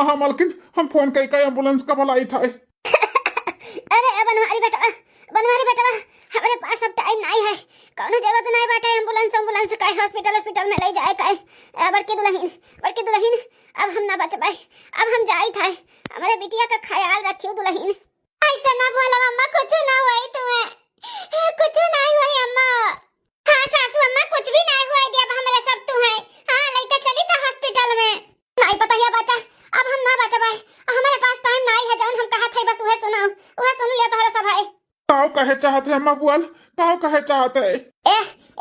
हाँ हाँ मालकिन, हम फोन कई एम्बुलेंस का बुलाई था। अरे बनवारी बेटा हमारे पास अब टाइम नहीं है। कौनो जरूरत नहीं बाटे एम्बुलेंस का हॉस्पिटल में ले जाए का। बड़की दुल्हन अब हम ना बच पाए। अब हम जाई था। हमारे बिटिया का ख्याल रखियो दुल्हन। ऐसे ना बोलो अम्मा, कुछ ना हुई तुम्हें, कुछ नहीं हुई अम्मा। हाँ सासू अम्मा, कुछ भी नहीं हुआ दिया हमारे सब तू है। हाँ लेके चली था हॉस्पिटल में। नहीं पता है बच्चा, अब हम ना बच पाए। हमारे पास टाइम नहीं है। जौन हम कहा थे बस वह सुनाओ, वह सुन लिया तुम्हारा सब है। काव कहे चाहते हैं अम्मा बुआल, काव कहे चाहते हैं? ए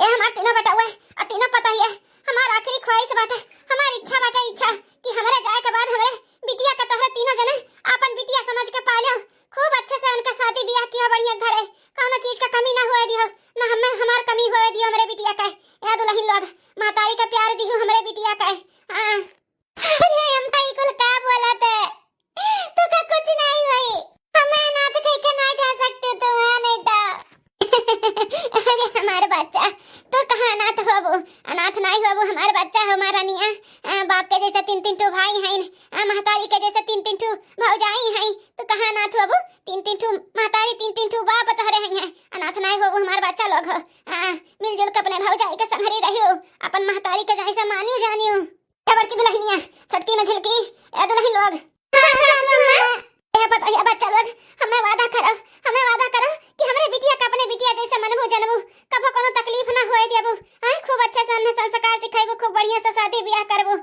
हमार तीनों बेटा हुए और तीनों पता ही है। हमार आखिरी ख्वाहिश बाटे, हमारी इच्छा कि हमारे जाए के बाद हमारे बिटिया का तहरे तीनों जने अपन बिटिया समझ के पालियो। खूब अच्छे से उनका शादी ब्याह किया, बढ़िया घर है, कौनो चीज का कमी ना होए दियो, ना हमें हमार कमी होए दियो हमारे बिटिया का। या दुल्हन लोग मातारी का प्यार दियो हमारे बिटिया का। हां अरे अम्मा ई कुल का बोलत है? तो का कुछ नहीं हुई। हमें अनाथ कह के ना जा सकते तो नहीं तो। अरे हमारे बच्चा तो कहाँ अनाथ होबो? अनाथ नहीं होबो, हमारे बच्चा हमारा निया बाप के जैसे तीन तीन ठो भाई हैं, महतारी के जैसे तीन तीन ठो भौजाई हैं। तो कहाँ अनाथ होबो? तीन तीन ठो महतारी तीन तीन ठो बाप तोहरे हैं। अनाथ नहीं होबो हमारे बच्चा लोग। मिलजुल के अपने भौजाई के संगरी रहियो, अपन महतारी के जैसे मानियो जानियो। खबर की दुल्हनिया छटकी में झिलकी ए दुल्हन लोग। यह बताइए बच्चा लोग, हमें वादा करो कि हमारे बिटिया का अपने बिटिया जैसे मनबू जनबू, कबो कोनो तकलीफ ना होए देबू। खूब अच्छे से उन्हें संस्कार सिखाइबू, खूब बढ़िया से शादी ब्याह करबू।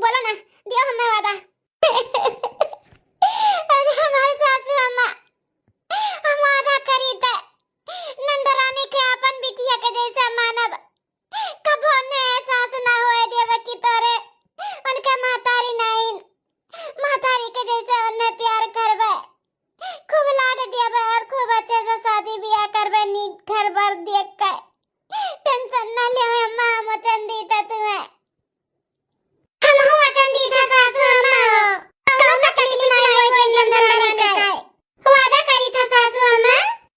बोलो ना, दियो हमें वादा। अरे हमारे सासू अम्मा, हम वादा करी थे नंदरानी के अपन बिटिया के जैसे मानब। कबो ने एहसास ना होए देवे कि तोरे उनके महतारी नहीं, महतारी के जैसे उन्हें प्यार करबे, खूब लाड देबे और खूब अच्छे से शादी ब्याह करबे, नीक घर बार देख के। टेंशन ना ले अम्मा, हम वचन दी था तुम्हें। हम हो वचन दी था सासू अम्मा, कौन तकलीफ ना होए नंदरानी के। वादा करी था सासू अम्मा।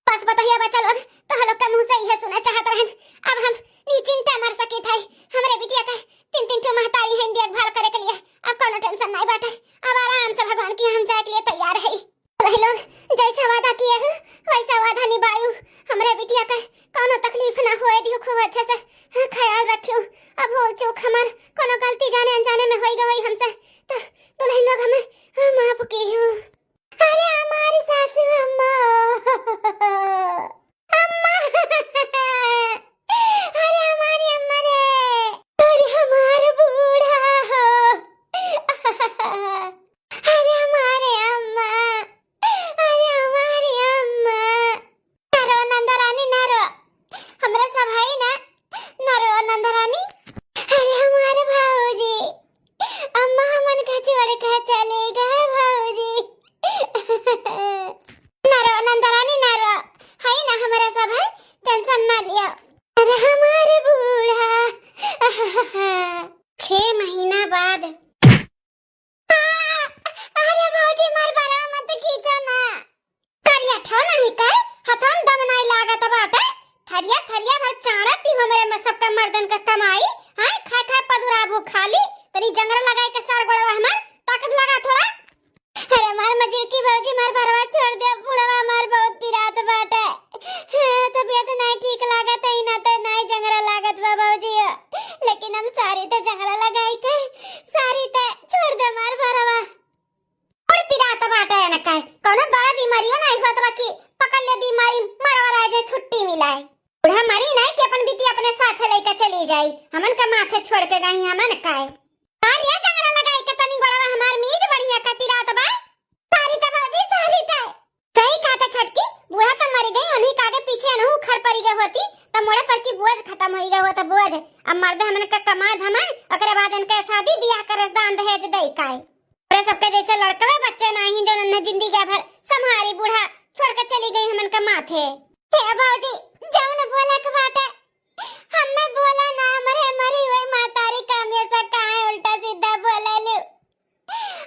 बस बताइए बच्चा लोग, तो हम लोग का मुंह से यह सुना चाहत रहन। अब हम निश्चिंत मर सकी थे। हमारे बिटिया का तीन तीन ठो महतारी हैं देखभाल करे के लिए। अब कोनो टेंशन नहीं बाटे। अब आराम से भगवान की हम जाए के लिए तैयार है। वही लोग जैसा वादा किए हैं वैसा वादा निभायू। हमारे बिटिया का कोनो तकलीफ ना होए दियो, खूब अच्छे से ख्याल रखियो। अब भूल चूक हमार कोनो गलती जाने अनजाने में होई गई हमसे, तो दुल्हन लोग हमें माफ कीजियो। अरे हमारी सासू अम्मा, अम्मा अरे हमारी अम्मा रे, अरे हमारे बूढ़ा हो, अरे हमारे अम्मा, अरे हमारी अम्मा। नरो नंदरानी नरो, हमरे सब भाई ना नरो नंदरानी। अरे हमारे भाऊजी, अम्मा हमन का छोड़ के चले गए भाऊजी। नरो नंदरानी नरो, है ना हमारा सब है, टेंशन ना लियो। अरे हमारे बूढ़ा 6 महीना बाद। अरे भौजी मार बारा मत खींचो ना, करिया ठो नहीं का हथम दम नहीं लागत बाटे। थरिया भर चाड़ती हमरे में सबका मर्दन का कमाई। हां खा पदुराबू खाली तनी जंगल लगाए के सर गोड़वा हमार ताकत लगा थोड़ा। अरे मार मजिल की भौजी मार भरवा छोड़ दे, बुढ़वा मार बहुत पिरात बाटे। तबीयत नहीं ठीक लागत है ना, तो नहीं जंगला लागत बा भौजी, लेकिन हम सारी ते जंगला लगाई के सारी ते छोड़ दे मार भरवा। और पिरात बाटे न काय कोनो बड़ा बीमारियों नहीं होत बा कि पकड़ ले बीमारी मरवा जाए छुट्टी मिलाए। बूढ़ा मरी नहीं कि अपन बिटी अपने साथ लेके चली जाई, हमन का माथे छोड़ के गई हमन काय। सारी जंगला लगाई के तनी बड़वा हमार मीज बढ़िया का पिरात बा। सारी ते भौजी सारी ते सही कहता छोटकी, बूढ़ा तो मर गई, उन्हीं के आगे पीछे नहु खर पड़ी गई होती तो मोड़े पर की बोझ खत्म हो गया होता बोझ। अब मर्द हमन का कमा धमा ओकरे बाद इनके शादी ब्याह करे दान दहेज दई काय। और सबके जैसे लड़कवे बच्चे नहीं जो न जिंदगी भर संभारी बूढ़ा छोड़ के चली गई हमन का माथे। हे भौजी जौन बोला के बाटे हमें बोला ना, मरे मरी हुई मातारी का हमेशा काहे उल्टा सीधा बोले लू।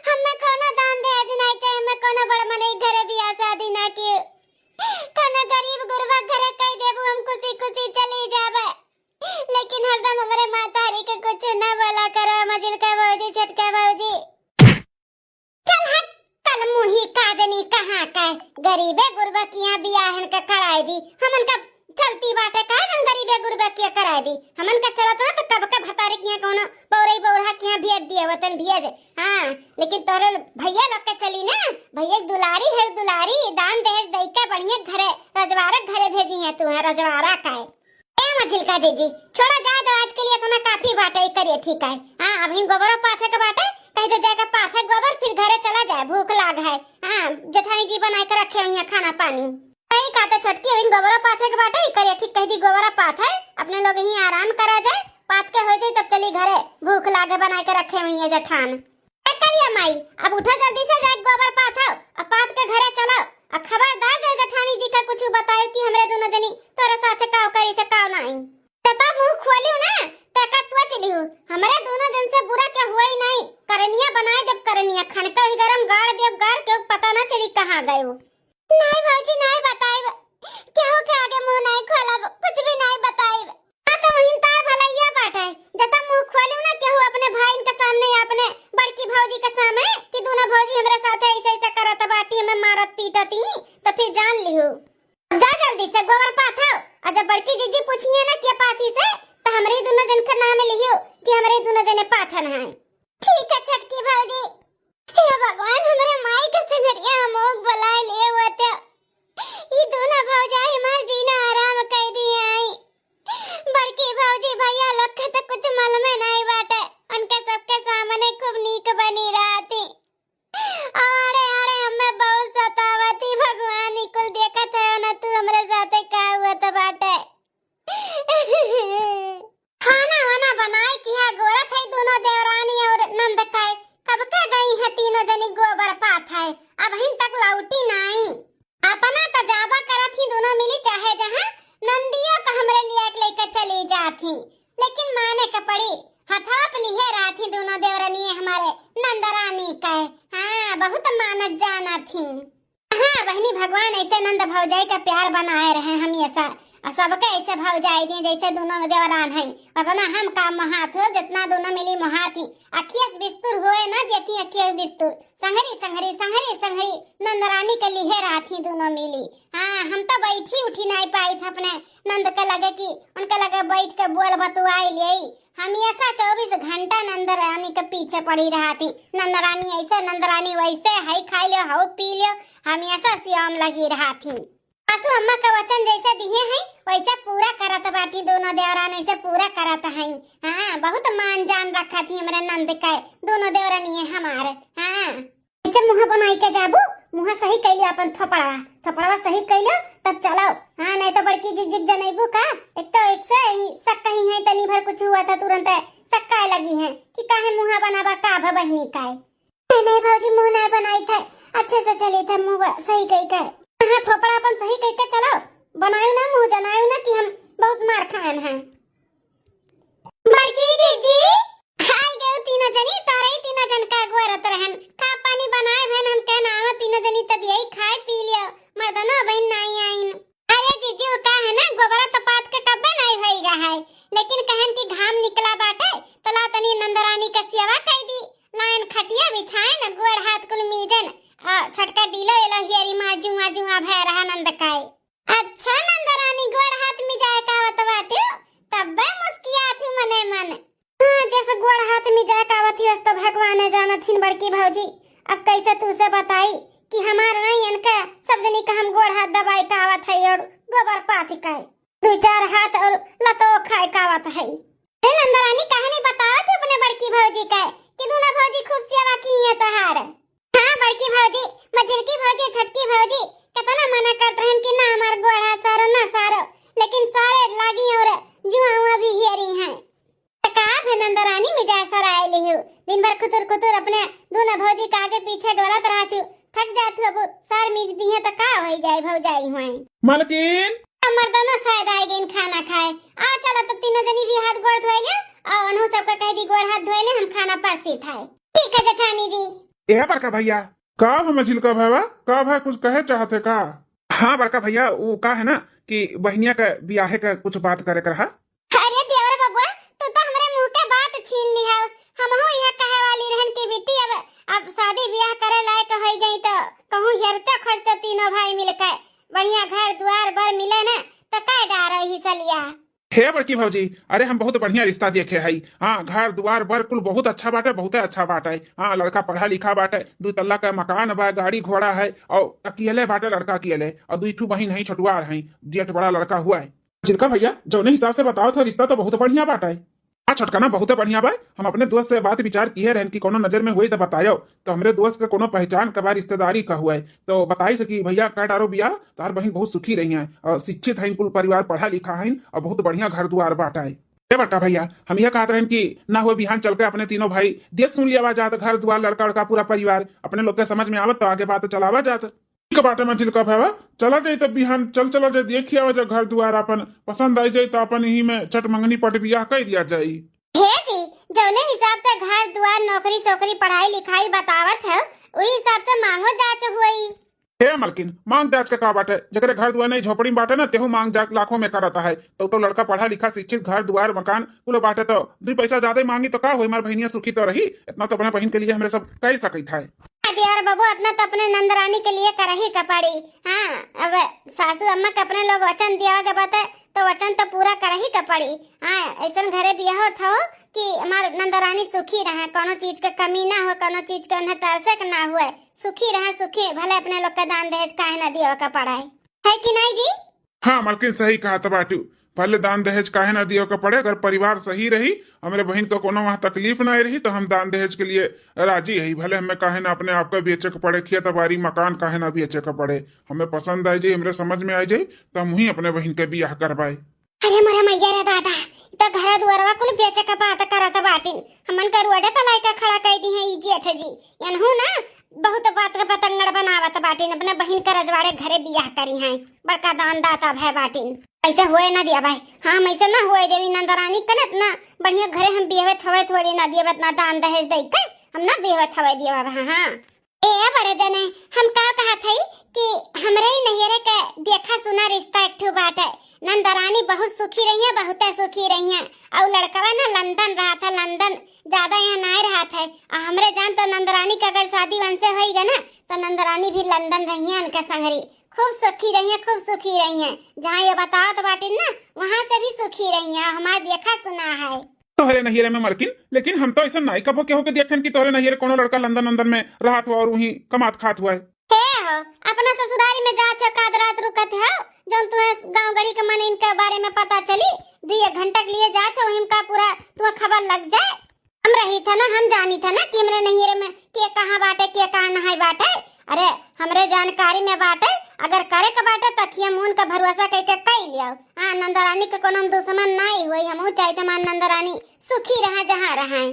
हमें कोनो दान दहेज नहीं चाहिए, हमें कोनो बड़ मने घरे बियाह शादी ना की, कोनो गरीब गुरबा घरे कह देबू हम खुशी खुशी चली जाबे। लेकिन हरदम हमारे मातारी के कुछ ना बोला करो मजिल का भौजी, छोटका भौजी। जनी कहाँ का गरीबे गुरबा किया बियाहन का कराई दी हमन का चलती बाटे का जन गरीबे गुरबा किया कराई दी हमन का चलत ना तो कब का भतारी किया कोनो पौरई पौरा किया भेज दिए वतन भेज। हां लेकिन तोरे भैया लोग के चली ना भैया दुलारी है दुलारी दान दहेज दई के बढ़िया घरे रजवाड़ा घरे भेजी है तू है रजवाड़ा का ए मझिल का जीजी छोड़ा जा दो आज के लिए अपना काफी बाटे करिए ठीक है। हां अभी गोबर पाथे के बाटे कहीं तो जाकर पाथे गोबर फिर घरे चला जाए भूख लाग है। हां जेठानी जी बनाए के रखे हुई खाना पानी कहीं काते छटकी अभी गोबर पाथे के बाटे करिए ठीक कह दी गोबर पाथ है अपने लोग ही आराम करा जाए पात के हो जाए तब चली घरे भूख लागे बनाए के रखे हुई है जेठान करिए माई अब उठो जल्दी से जाए गोबर पाथो अब पात के घरे चलो अब खबरदार जो जेठानी जी का कुछ बताए कि हमरे दोनों जनी तोरे साथे काव करी थे काव नहीं तब मुंह खोलियो ना तका सोच लियो हमरे दोनों जन से बुरा क्या हुआ ही नहीं करनिया बनाए जब करनिया खनका ही गरम गाड़ देव गाड़ के पता ना चली कहां गए वो नहीं भौजी नहीं बताई क्या हो के आगे मुंह नहीं खोला कुछ भी नहीं बताई तो वहीं तार भलैया बात है जब मुंह खोलियो ना केहू अपने भाई के सामने या अपने बड़की भौजी के सामने कि दोनों भौजी हमरे साथे ऐसे ऐसे करत बाटी में मारत पीटती तो फिर जान लियो जा जल्दी से गोबर पाथो और जब बड़की जीजी पूछिए ना क्या पाथी से तो हमरे दोनों जन का नाम लियो कि हमरे दोनों जने पाथन है ठीक है छटकी भौजी हे भगवान हमरे माई के संगरिया मोग बुलाए ले होते ये दोनों भौजाई मार जीना आराम कर दिए आई बड़की भौजी भैया लोग के तो कुछ मालूम नहीं बाटे उनके सबके सामने खूब नीक बनी रहती अरे अरे हमें बहुत सतावती भगवान कुल देखत है ना तू हमरे साथे का हुआ तो बाटे खाना वाना बनाए किया गोरा थे दोनों देवरानी और नंदकाई कब के गई है तीनों जनी गोबर पाथ है अब हिन तक लौटी नहीं अपना तजाबा करत ही दोनों मिली चाहे जहां नंदियों का हमरे लिए लेकर चली जाती लेकिन माने का पड़ी हथाप लिए राथी दोनों देवरानी हमारे नंदरानी का हां बहुत मानत जाना थी। हां बहनी भगवान ऐसे नंद भौजाई का प्यार बनाए रहे हम ऐसा सबके ऐसे भौजाई दी जैसे दोनों देवरान है वरना हम काम महात हो जितना दोनों मिली महाती अखियस बिस्तुर होए ना जेती अखियस बिस्तुर संगरी संगरी संगरी संगरी नंदरानी के लिए राथी दोनों मिली। हां हम तो बैठी उठी नहीं पाई थे अपने नंद के लगे कि उनके लगे बैठ के बोल बतुआई ले हम ऐसा 24 घंटा नंदरानी के पीछे पड़ी रहती नंदरानी ऐसे नंदरानी वैसे हाई खाई लो हाउ पी लो हम ऐसा सियाम लगी रहती आसू अम्मा का वचन जैसे दिए हैं वैसे पूरा करत बाटी दोनों देवरान ऐसे पूरा करत हैं। हां बहुत मान जान रखा थी हमरे नंद का दोनों देवरानी है हमारे। हां इसे मुंह बनाई के जाबू मुंह सही कैली अपन थपड़वा सही कैलो तब चलो। हां नहीं तो बड़की जिज्जिक जनेबू का एक तो एक से ही शक कहीं है तनी भर कुछ हुआ था तुरंत शक्का लगी है कि काहे मुंह बनावा का बहनी का नहीं भौजी मुंह नहीं बनाई थे अच्छे से चली थे मुंह सही कही के हां थोपड़ा अपन सही कह के चलो बनायो ना मुंह जनायो ना कि हम बहुत मार खान हैं। बड़की जीजी हाय गए तीनों जनी तारे तीनों जन का गोरत रहन का पानी बनाए भन हम के नाव तीनों जनी त यही खाए पी लियो मर्दनो बहन नहीं आइन अरे जीजी का है ना गोबरा तो पात के कब्बे नहीं होईगा है लेकिन कहन की घाम निकला बाटे तला तनी नंदरानी का सेवा कई दी लाइन खटिया बिछाए न गोड़ हाथ कुल मीजन छटका दिलो एलो हियरी मा जुआ जुआ भय रहा नंद काय अच्छा नंदरानी गोड़ हाथ में जाए का बतवाती तब बे मुस्किया थी मने मन हां जैसे गोड़ हाथ में जाए का बतवाती तो भगवान जानत थीन बड़की भौजी अब कैसे तू से बताई कि हमार नहीं इनका सब जनी का हम गोड़ हाथ दबाई का आवत है और गोबर पाथ का दो चार हाथ और लतो खाए का आवत है ए नंदरानी कहानी बताओ थे अपने बड़की भौजी का कि दोनों भौजी खूब सेवा की है तहार। हां बड़की भौजी मझिलकी भौजी छटकी भौजी कितना मना करत रहन कि ना हमार गोड़ा सारो ना सारो लेकिन सारे लागी और जुआ हुआ भी हियरी हैं का है नंदरानी मिजाज सराय लियो दिन भर कुतुर कुतुर अपने दोनों भौजी का आगे पीछे डोलत रहती थक जाती अब सार मिज दी है तो का होई जाए भौजाई होई मालकिन हमर दोनों शायद आए गइन खाना खाए आ चलो तो तीनों जनी भी हाथ गोड़ धोए ले और अनु सबका कह दी गोड़ हाथ धोए ले हम खाना पासी थाए ठीक है जेठानी जी ए बड़का भैया का मझिल का भैया का भाई कुछ कहे चाहते का। हाँ बड़का भैया वो का है ना कि बहनिया का ब्याहे का कुछ बात करे कर। अरे देवर बबुआ तू तो हमरे मुंह के बात छीन ली है हम हो यह कहे वाली रहन की बेटी अब शादी ब्याह करे लायक हो गई तो कहूं यार जाए मिलकर, बढ़िया घर द्वार बर मिले न तो काय डार ही सलिया। हे बड़की भौजी, अरे हम बहुत बढ़िया रिश्ता देखे हई। हाँ, घर द्वार बर कुल बहुत अच्छा बाटे, बहुत अच्छा बाटे। हाँ, लड़का पढ़ा लिखा बाटे, 2 तल्ला का मकान बा, गाड़ी घोड़ा है, और अकेले बाटे लड़का अकेले, और 2 बहन है, छोटुआर है, जेठ बड़ा लड़का हुआ है। जिनका भैया जौने हिसाब से बताओ था रिश्ता तो बहुत बढ़िया बाटे। हाँ छोटका ना बहुत बढ़िया बा। हम अपने दोस्त से बात विचार किए रहन कि कोनो नजर में हुई तो बतायो। तो हमरे दोस्त का कोनो पहचान का बा रिश्तेदारी का हुआ है तो बताई से कि भैया का डारो बिया तार बहन बहुत सुखी रही है और शिक्षित है, कुल परिवार पढ़ा लिखा है और बहुत बढ़िया घर द्वार बाटा है। बड़का भैया हम यह कहते रहन कि ना हुए बिहान चल के अपने तीनों भाई देख सुन लिया जात, घर द्वार लड़का लड़का पूरा परिवार अपने लोग के समझ में आवत तो आगे बात चलावा जात। बाटे में झिलका भैया चला जाए तब बिहान चला जाए देखिए आवा घर द्वार अपन पसंद आई जाए तो अपन ही में चट मंगनी पट बियाह कर दिया जाए। हे जी, जौने हिसाब से घर द्वार नौकरी सोकरी पढ़ाई लिखाई बतावत है उही हिसाब से मांगो जांच हुई। हे मलकिन मांग जांच का बाटे, जगरे घर द्वार नहीं झोपड़ी बाटे ना तेहू मांग जांच लाखों में करता है। तो लड़का पढ़ा लिखा शिक्षित घर द्वार मकान कुल बाटे तो 2 पैसा ज्यादा मांगी तो का हुई, हमार बहनिया सुखी तो रही। इतना तो अपने बहन के लिए हमरे सब कह सकते था। यार बाबू अपना तो अपने नंदरानी के लिए कर ही कपड़ी। हाँ, अब सासू अम्मा के अपने लोग वचन दिया के बात तो वचन तो पूरा कर ही कपड़ी। हाँ, ऐसा घरे बियाह था कि हमार नंदरानी सुखी रहे, कोनो चीज के कमी ना हो, कोनो चीज के उन्हें तरसक ना हुए, सुखी रहे सुखी भले अपने लोग का दान दहेज काहे ना दिया का पड़ाए है कि नहीं जी। हाँ मलकिन सही कहा था बाटू, पहले दान दहेज काहे ना दियो का पड़े। अगर परिवार सही रही हमारे बहन को कोनो वहाँ तकलीफ ना रही तो हम दान दहेज के लिए राजी है। भले हमें काहे ना अपने आप का बेचे के पड़े, खेत बाड़ी मकान काहे ना बेचे के पड़े, हमें पसंद आई जाए, हमरे समझ में आई जाए तो हम ही अपने बहन के बियाह करवाए। अरे मोरा मैया रे दादा, तो घर दुआरवा कुल बेचे का बात करत बाटिन, हमन का रोडे पलाई का खड़ा कई दी है ई जेठ जी। एनहु ना बहुत बात का पतंगड़ बनावत बाटिन, अपने बहन का रजवाड़े घरे बियाह करी हैं, बड़का दान दाता भय बाटिन। ऐसा होए ना दिया भाई। हाँ, ऐसा ना होए देवी नंदरानी कनत ना बढ़िया घरे हम बियाहत हवे थोड़ी ना दियवत ना दान दहेज दई के हम ना बियाहत हवे दिया। हाँ ए बड़े जने हम का कहा थई कि हमरे ही नहिरे के देखा सुना रिश्ता एक ठो बात है। नंदरानी बहुत सुखी रही है, बहुत सुखी रही है, और लड़कवा ना लंदन रहा था, लंदन ज्यादा यहाँ ना रहा था। हमरे जान तो नंदरानी का अगर शादी वन से होई ना तो नंदरानी भी लंदन रही है, उनका संगरी खूब सुखी रही है, खूब सुखी रही है। जहाँ ये बताओ तो बाटिन ना वहाँ से भी सुखी रही है, हमारा देखा सुना है। तोहरे नहिरे में मलकिन, लेकिन हम तो ऐसा नहीं कबो केहू के देखन कि तोहरे नहिरे कोनो लड़का लंदन में रहत हुआ और वहीं कमात खात हुआ है। हो अपना ससुरारी में जात हो काद रात रुकत हो, जब तुम्हें गांव गड़ी के मन इनके बारे में पता चली 2 घंटा के लिए जात हो इनका पूरा तुम्हें खबर लग जाए। हम रही था ना, हम जानी था ना कि हमरे नहिरे में के कहाँ बाटे के कहाँ नहीं बाटे। अरे हमरे जानकारी में बाटे, अगर करे के बाटे तखिया मून का भरोसा कह के कई लिया। हाँ, नंदरानी के कोनो दुश्मन नहीं हुई, हमहू चाहते मान नंदरानी सुखी रहा जहाँ रहा।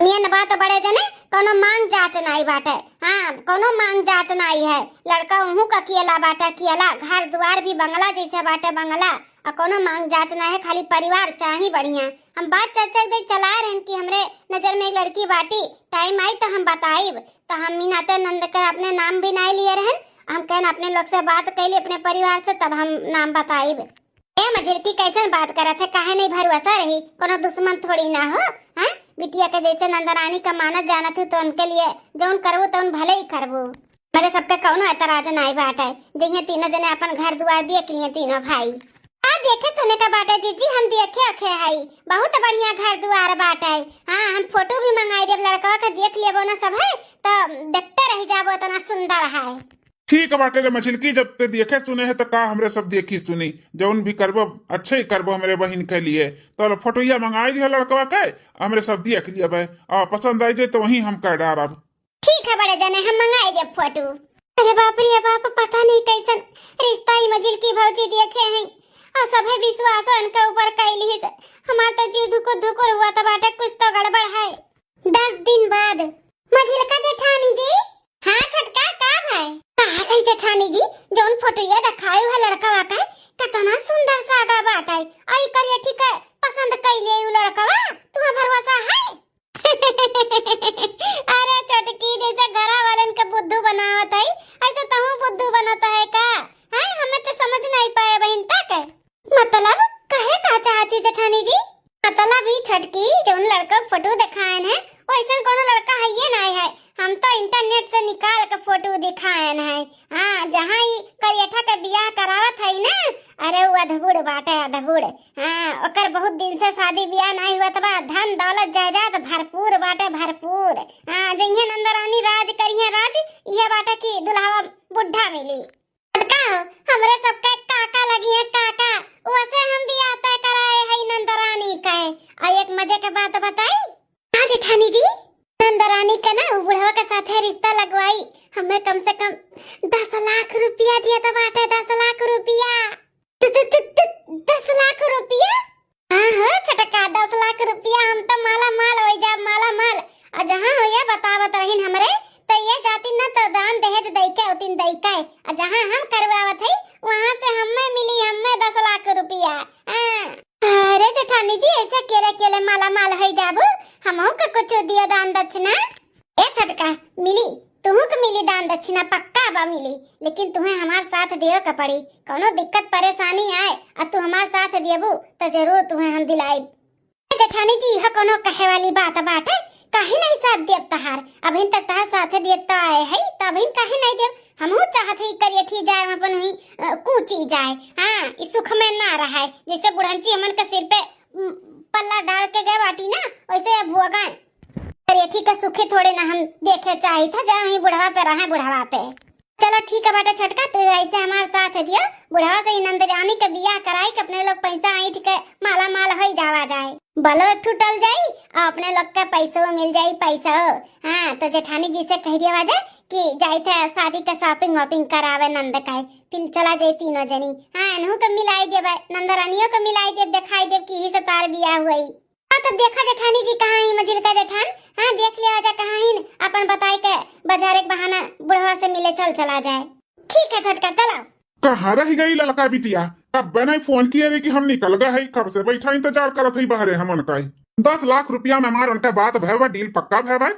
मेन बात बड़े जने कोनो मांग जांच नहीं बाटे। हाँ, कोनो मांग जांच नहीं है, लड़का उहू का कियला बाटे कियला, घर द्वार भी बंगला जैसे बाटे बंगला, और कोनो मांग जांच नहीं है, खाली परिवार चाहिए बढ़िया। हम बात चर्चा देख चला रहे कि हमरे नजर में एक लड़की बाटी, टाइम आई तो हम बताइब। तो हम मीनाते नंद कर अपने नाम भी नहीं लिए रहन, हम कहन अपने लोग से बात कैली अपने परिवार से, तब हम नाम बताइब। ए मजरती कैसे बात करत है, काहे नहीं भरोसा रही, कोनो दुश्मन थोड़ी ना हो। हाँ, बिटिया के जैसे नंदरानी का मानत जानत हो तो उनके लिए जौन करबो तो भले ही करबो। मेरे सबके कौनो एतराज नहीं बाटे, जइए तीनों जने अपन घर दुआर देख लिए तीनों भाई। देखे सुने का बाटे जीजी, हम देखे अखे हई, बहुत बढ़िया घर द्वार बाटे। हाँ, हम फोटो भी मंगाई देब, लड़का के देख लेबो ना सब है तो देखते रह जाबो, इतना सुंदर है। ठीक है बाटे रे मछिलकी, जब ते देखे सुने है तो का हमरे सब देखी सुनी, जौन भी करबो अच्छे ही करबो हमरे बहन के लिए। तो फोटोया मंगाई दिया लड़कवा के, हमरे सब देख लिया भाई, पसंद आई जाए तो वही हम कर डारब। ठीक है बड़े जने, हम मंगाई देब फोटो। अरे बाप रे बाप, पता नहीं कैसन रिश्ता ही मजिल की भौजी देखे हैं, और सभी विश्वास उनके ऊपर कैली है। हमार तो जीव धुकुर धुकुर हुआ तो बाटे कुछ तो गड़बड़ है। 10 दिन बाद मजिल का जेठानी जी। हाँ छोटका का भाई कहा थी जेठानी जी, जौन फोटो ये दिखाए हुआ लड़का वाका कितना सुंदर सागा बाटे, आई करिए ठीक है पसंद कैले उ लड़का, तुम्हें भरोसा है? अरे छोटकी, जैसे घरा वालन के बुद्धू बनावत है ऐसे तहु बुद्धू बनता है का? हैं, हमें तो समझ नहीं पाए बहन तक। मतलब कहे का चाहती जेठानी जी? मतलब ही छटकी जौन लड़का फोटो दिखाएन है वैसे कोनो लड़का है ये नहीं है। हम तो इंटरनेट से निकाल के फोटो दिखाएन है। हाँ, जहाँ ही करियठा के बियाह करावत है ना, अरे वो अधबुड़ बाटे अधबुड़। हाँ, ओकर बहुत दिन से शादी बियाह नहीं हुआ तबा, धन दौलत जायदाद भरपूर बाटे भरपूर। हाँ, जइहे नंदरानी राज करिए राज, ये बाटे की दुल्हा बुढ़ा मिली। हमरे सबके काका लगी है काका, वैसे हम बियाह तय कराए है नंदरानी का। और एक मजे के बात बताई, हाँ जेठानी जी, नंदरानी का ना बुढ़वा के साथ रिश्ता लगवाई, हमें कम से कम 10 लाख रुपया दिया था बाटे। 10 लाख रुपया, 10 लाख रुपया। हाँ हाँ छटका, 10 लाख रुपया। हम तो माला माल हो जा, माला माल। और जहाँ हो या बतावत रहीन हमरे, तो ये जाती न तो दान दहेज दई के उतिन दई के। और जहाँ हम करवावत है वहाँ से हमें मिली, हमें 10 लाख रुपया। अरे जेठानी जी, ऐसे केले केले माला माल है जाबू, हमहू के कुछ दियो दान दक्षिणा। ए छटका, मिली तुहू के मिली दान दक्षिणा, पक्का बा मिली। लेकिन तुम्हें हमार साथ दियो के पड़ी, कोनो दिक्कत परेशानी आए और तू हमार साथ दियबू तो जरूर तुम्हें हम दिलाइब। जेठानी जी, यह कोनो कहे वाली बात बाटे, काहे नहीं साथ देव तहार? अभी तक तहार साथे देवता आए है, तभी काहे नहीं देव? हमहू चाहत ही करियठी जाए, अपन ही कूची जाए। हाँ, इस सुख में ना रहा, जैसे बुढ़ंची हमन के सिर पे पल्ला डाल के गए बाटी ना, वैसे अब हुआ गए। करियठी का सुखे थोड़े ना हम देखे चाहिए था, जाए वही बुढ़वा पे रहे, बुढ़वा पे। चलो ठीक है बेटा छटका, तो ऐसे हमारे साथ दियो, बुढ़वा से नंदरानी के बियाह कराई के अपने लोग पैसा ऐंठ के माला माल हो जावा जाए, बलो टूटल जाई और अपने लोग का पैसा मिल जाई पैसा। हाँ, तो जेठानी जी से कह दिया जाए कि जाए थे शादी का शॉपिंग वॉपिंग करावे नंद का, फिर चला जाए तीनों जनी। हाँ, इन्हू के मिलाई देव, नंदरानियों के मिलाई देव, दिखाई देव कि ही से तार बियाह हुई। हाँ, तो देखा जेठानी जी कहाँ ही मजिल का जेठान। हाँ, देख लिया जा कहाँ ही, अपन बताई के बाजार एक बहाना बुढ़वा से मिले चल चला जाए। ठीक है छटका, चलो। कहाँ रह गई लड़का बिटिया? कब नहीं फोन किए रे कि हम निकल गए है, कब से बैठा इंतजार करत है बाहरे हमन का। 10 लाख रुपया में हमार उनका बात भैया, डील पक्का भैया।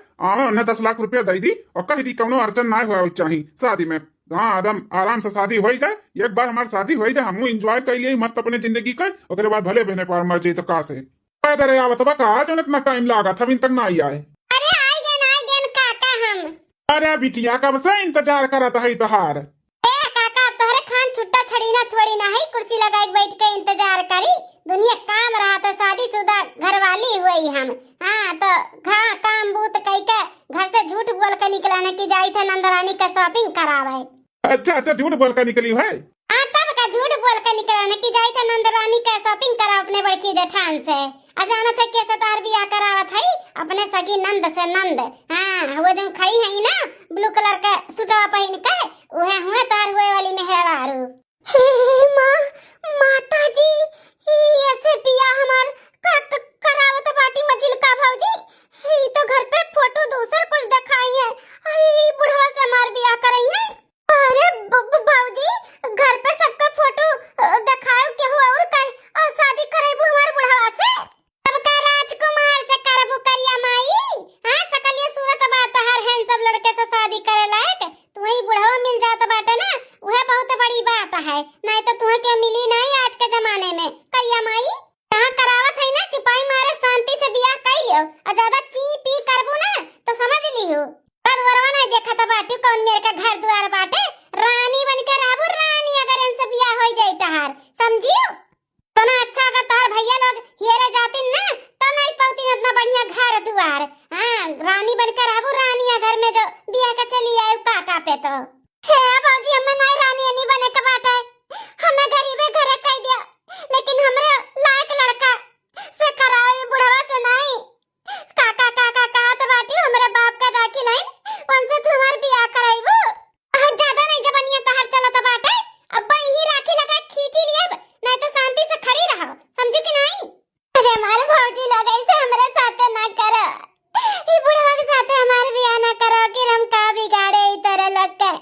उन्हें 10 लाख रुपया दे दी और कह दी कौनो अर्चन ना हुआ चाहिए शादी में। हाँ, एकदम आराम से शादी हो जाए, एक बार हमारी शादी हो जाए, हम इंजॉय कर लिए मस्त अपने जिंदगी का, उसके बाद भले बहने पार मर जाए तो का से अरे आवत बा का, आज इतना टाइम लगा था, अभी तक ना आई आए। अरे आई गेन काका हम। अरे बिटिया, कब से इंतजार करत है तहार। काका, तोहरे खान छुट्टा छड़ी ना थोड़ी ना है, कुर्सी लगाए बैठ के इंतजार करी। दुनिया काम रहा था, शादीशुदा घरवाली हुई हम। हाँ, तो काम बूत कई के घर से झूठ बोल के निकलाने की जाई थे नंदरानी का शॉपिंग करावे। अच्छा, झूठ बोल कर निकली है? हाँ, तब का झूठ बोल के निकलाने की जाई थे नंदरानी का शॉपिंग करा अपने बड़की जेठान से। अचानक है कैसे तार बियाह करावत है अपने सगी नंद से नंद। हाँ, वो जो खड़ी है ना ब्लू कलर का सूटवा पहन के, वह हुए तार हुए वाली मेहरारू। माँ, माता जी, ऐसे बियाह हमार करावत बाटी मजिल का भौजी, तो घर पे फोटो दूसर कुछ दिखाई है, बुढ़वा से हमार बियाह करई है। अरे भौजी, घर पे सबका फोटो दिखाओ के हुआ और कहे शादी करेबू हमार बुढ़वा से? सबका राजकुमार से करबू करिया माई। हां, सकलिए सूरत बात हर हैन सब लड़के से शादी करे लायक, तुम्हें बुढ़वा मिल जात बाटे ना, वह बहुत बड़ी बात है। नहीं तो तुम्हें क्यों मिली नहीं आज के जमाने में करिया माई। कहां करावत है ना, चुपाई मारे शांति से बियाह कर लियो, और ज्यादा ची पी करबू ना तो समझ लियो वरवा नहीं देखा तो बाटी कौन मेरे का घर द्वार बाटे, रानी बनकर रहबू रानी, अगर इनसे बियाह हो जाए तहार, समझियो? तो ना अच्छा अगर तार भैया लोग हेरे जाती ना तो नहीं पाती इतना बढ़िया घर द्वार। हाँ, रानी बनकर रहबू रानी, घर में जो बियाह का चली आए काका पे। तो हे बाबूजी, हमें नहीं रानी नहीं बने का बाटे, हमें गरीबे घरे कह दिया, लेकिन हमरे लायक लड़का से कराओ, ये बुढ़वा से नहीं। काका काका कहत बाटी हमरे बाप का दाखिल है, उनसे तुम्हार बियाह कराइबू। ज्यादा नहीं जबनिया तहर चलत बाटे, अब ही राखी लगा खींची लिए, नहीं तो शांति से खड़ी रहो, समझू कि नहीं? अरे हमारे भौजी लोग ऐसे हमरे साथ ना करो, ये बुढ़वा के साथ हमारे बियाह ना करो कि हम का बिगाड़े ई तरह लोग के,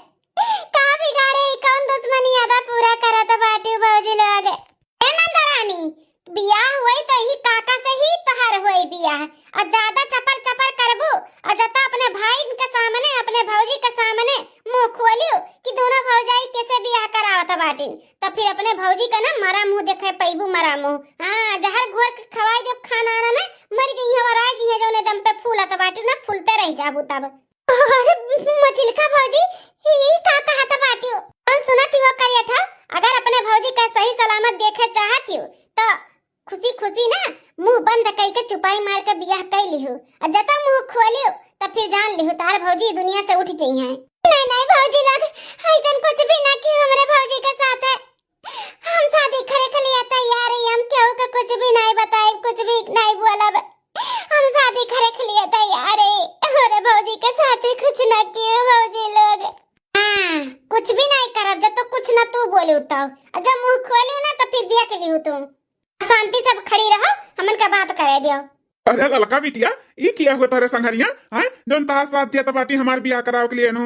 का बिगाड़े कौन दुश्मनी अदा पूरा करत बाटी भौजी लोग। ए नंदरानी, बियाह हुई तो ही काका से ही तोहर हुई बियाह, और ज्यादा चपर चपर करबू और जता अपने भाई के सामने अपने भौजी के सामने मुंह खोलियो कि दोनों भौजाई कैसे बियाह करावत बाटिन, तो फिर अपने भौजी का ना मरा मुंह देखे पैबू मरा मुंह। हाँ, जहर घोर के खवाई जब खाना में मर गई हमारा जी है, जो ने दम पे फूलत बाटिन ना फूलते रह जाबू तब। खुशी खुशी ना मुंह बंद कई के चुपाई मार के बियाह कर लिहु और जता मुंह खोलियो तब फिर जान लिहु तार भौजी दुनिया से उठ जाई हैं। नहीं नहीं भौजी लोग ऐसन कुछ भी ना कि हमारे भौजी के साथ है। हम शादी करे के लिए तैयार हैं। हम क्यों का कुछ भी नहीं बताए, कुछ भी नहीं बोला। हम शादी करे के लिए तैयार हैं। हमारे भौजी के साथ कुछ ना कियो भौजी लोग। हाँ कुछ भी नहीं करब जब तो कुछ ना तू बोले उताओ और जब मुंह खोलियो ना तो फिर देख लिहु तुम। शांति से खड़ी रहो, हमन का बात करे दियो। अरे ललका बिटिया ये किया हुआ तारे संघरिया हैं जोन तार साथ दिया तबाटी हमार बियाह कराव के लिए नु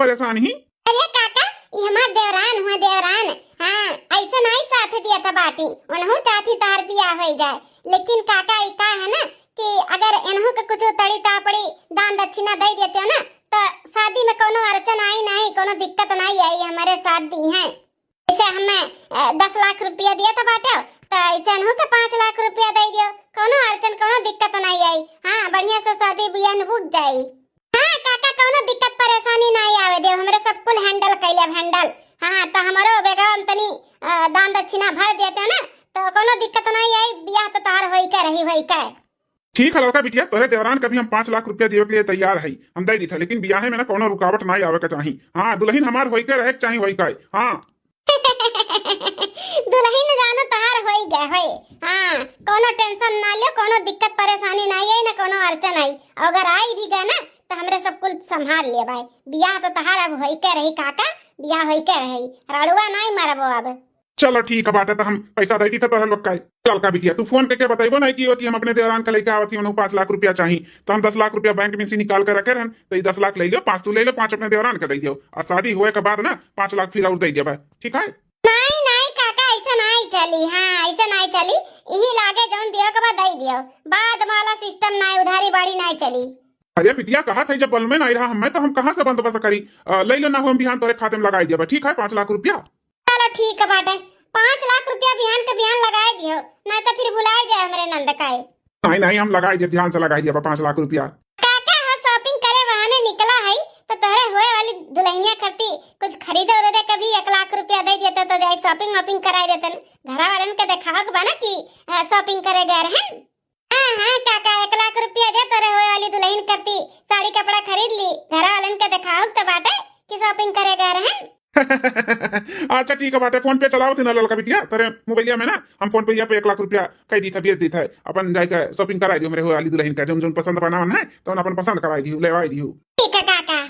परेशान ही। अरे काका ये हमार देवरान हुआ देवरान। हाँ ऐसा नहीं साथ दिया तबाटी उन्हों चाहती तार बियाह हो जाए, लेकिन काका ये का है ना कि अगर इन्हों के कुछ तड़ी तापड़ी दान दक्षिणा दे देते हो ना तो शादी में कोनो अड़चन आई नहीं, कोनो दिक्कत नहीं आई। हमारे साथ दी है ऐसे हमें 10 लाख रुपया दिया था बाटे तो ऐसे इन्हों के 5 लाख रुपया दे दियो, कोनो अड़चन कोनो दिक्कत नहीं आई। हाँ बढ़िया से शादी बियाह बुक जाई। हाँ काका कोनो दिक्कत परेशानी नहीं आवे दे, हमरे सब कुल हैंडल कैले हैंडल। हाँ तो हमारो बेगम तनी दान दक्षिणा भर देते ना तो कोनो दिक्कत नहीं आई, बियाह तो तार होई का रही होई का। ठीक है लड़का बिटिया तोरे देवरान कभी हम 5 लाख रुपया दिए के लिए तैयार है, हम दे दी था, लेकिन बियाह में ना कोनो रुकावट नहीं आवे के चाहिए। हाँ दुल्हन हमार होई के रहे के चाहिए होई का। हाँ दुल्हन जानो तार होई गए होई। हाँ कोनो टेंशन ना लियो, कोनो दिक्कत परेशानी नहीं आई ना कोनो अड़चन आई। अगर आई भी गए ना तो हमरे सब कुल संभाल लिए भाई। बियाह तो तहार अब होई के रही काका, बियाह होई के रही, रड़ुआ नहीं मरबो अब। चलो ठीक है बाटे तो हम पैसा दे दी था तोरे लोग का। लड़का बिटिया तू फोन करके बताइबो नहीं कि हम अपने देवरान का लेके आवती हूं 5 लाख रुपया चाहिए तो हम 10 लाख रुपया बैंक में से निकाल कर रखे रहन तो ये 10 लाख ले लियो, 5 तू ले लो, 5 अपने देवरान का दे दियो और शादी हुए के बाद ना 5 लाख फिर और दे दिया। ठीक है नहीं नहीं काका ऐसा नहीं चली। हाँ ऐसा नहीं चली, यही लागे जौन दियो के बाद दे दियो, बाद वाला सिस्टम नहीं, उधारी बाड़ी नहीं चली। अरे बिटिया कहा था जब बल में नहीं रहा हमें तो हम कहाँ से बंदोबस्त करी। ले लो ना हम बिहान तोरे खाते में लगाई दिया। ठीक है 5 लाख रुपया। चलो ठीक है बाटे 5 लाख रुपया बिहान के बिहान लगाए दियो, नहीं तो फिर भुलाए जाए हमरे नंद काए। नहीं नहीं हम लगाई दिए, ध्यान से लगाई दिया 5 लाख रुपया। काका हाँ शॉपिंग करे बहाने निकला है तो तोरे होए वाली दुल्हनिया करती कुछ खरीदे उरीदे कभी 1 लाख रुपया दे देते तो जाए शॉपिंग वॉपिंग कराई देते, घरा वालन के दिखाओ बा ना कि शॉपिंग करे गए हैं। हाँ हाँ काका 1 लाख रुपया दे तोरे होए वाली दुल्हन करती साड़ी कपड़ा खरीद ली, घरा वालन के दिखाओ तो बाटे कि शॉपिंग करे गए हैं। अच्छा ठीक है बाटे फोन पे चलाओ थी ना लड़का बिटिया तेरे मोबाइलिया में ना हम फोन पे 1 लाख रुपया कह दी था भेज दी था अपन जाकर शॉपिंग कराई दियो मेरे हो वाली दुल्हन का जो पसंद बनावन है तो अपन पसंद कराई दियो लेवाई दियो। ठीक है काका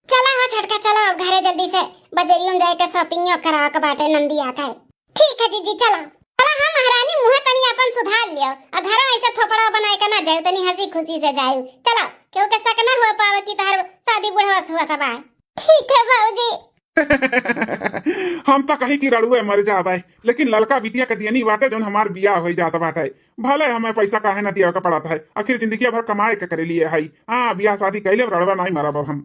चला हो छटका चलो घरे जल्दी से बजरियों जाए के शॉपिंग करा के बाटे नंदी आता है। ठीक है जीजी चलो चला हम महारानी मुंह तनी अपन सुधार लियो और घर ऐसे थोपड़ा बनाए के ना जाए तनी हंसी खुशी से जाए। चलो क्यों के सक ना हो पावे कि तार शादी बुढ़वा हुआ था बा। ठीक है भाऊजी। हम तो कहीं की रड़ुए मर जावे लेकिन लड़का बिटिया के दियनी बाटे जो हमार बियाह हो जाता बाटे भले हमें पैसा काहे ना दिया का पड़ता है, आखिर जिंदगी भर कमाए के करे लिए है। हाँ बियाह शादी कैले रड़वा नहीं मरब हम।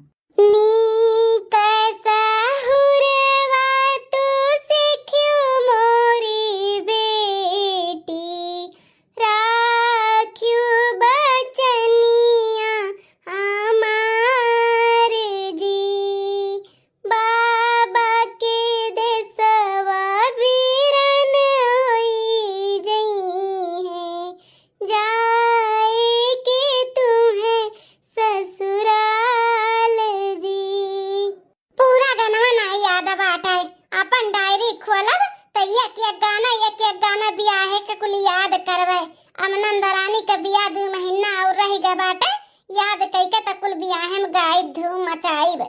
याद कईके तकुल बियाह में गायब धूम मचाईब